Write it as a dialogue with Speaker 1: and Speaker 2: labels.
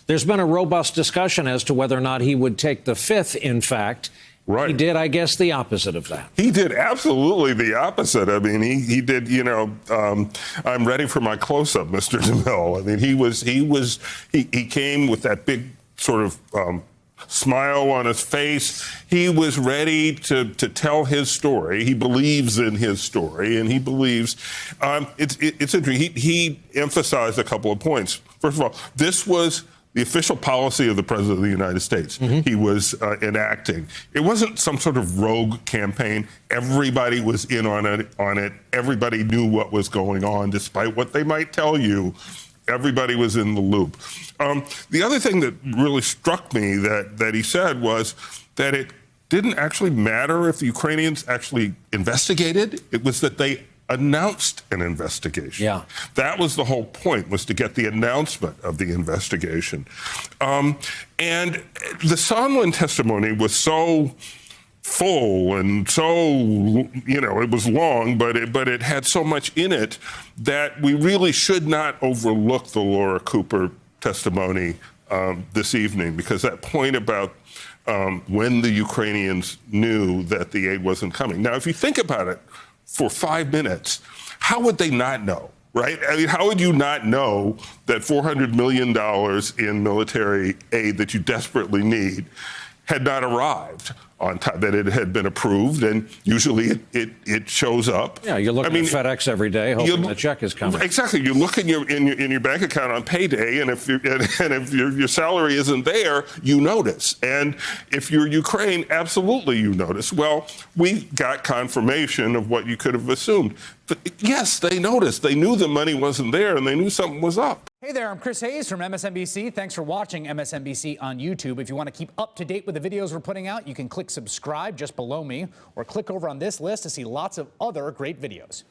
Speaker 1: There's been a robust discussion as to whether or not he would take the fifth, in fact.
Speaker 2: Right.
Speaker 1: He did, I guess, the opposite of that.
Speaker 2: He did absolutely the opposite. I mean, he did, I'm ready for my close-up, Mr. DeMille. I mean, he came with that big sort of smile on his face. He was ready to tell his story. He believes in his story, and he believes it's interesting. He emphasized a couple of points. First of all, this was the official policy of the President of the United States. He was enacting. It wasn't some sort of rogue campaign. Everybody was in on it. Everybody knew what was going on, despite what they might tell you. Everybody was in the loop. The other thing that really struck me that he said was that it didn't actually matter if the Ukrainians actually investigated. It was that they announced an investigation.
Speaker 1: Yeah.
Speaker 2: That was the whole point, was to get the announcement of the investigation. And the Sondland testimony was so full and so, it was long, but it had so much in it that we really should not overlook the Laura Cooper testimony this evening, because that point about when the Ukrainians knew that the aid wasn't coming. Now, if you think about it for 5 minutes, how would they not know, right? I mean, how would you not know that $400 million in military aid that you desperately need had not arrived on time, that it had been approved, and usually it shows up.
Speaker 1: Yeah, you're looking at FedEx every day, hoping the check is coming.
Speaker 2: Exactly. You look in your bank account on payday, and if your salary isn't there, you notice. And if you're Ukraine, absolutely you notice. Well, we got confirmation of what you could have assumed. But yes, they noticed. They knew the money wasn't there, and they knew something was up.
Speaker 3: Hey there, I'm Chris Hayes from MSNBC. Thanks for watching MSNBC on YouTube. If you want to keep up to date with the videos we're putting out, you can click subscribe just below me, or click over on this list to see lots of other great videos.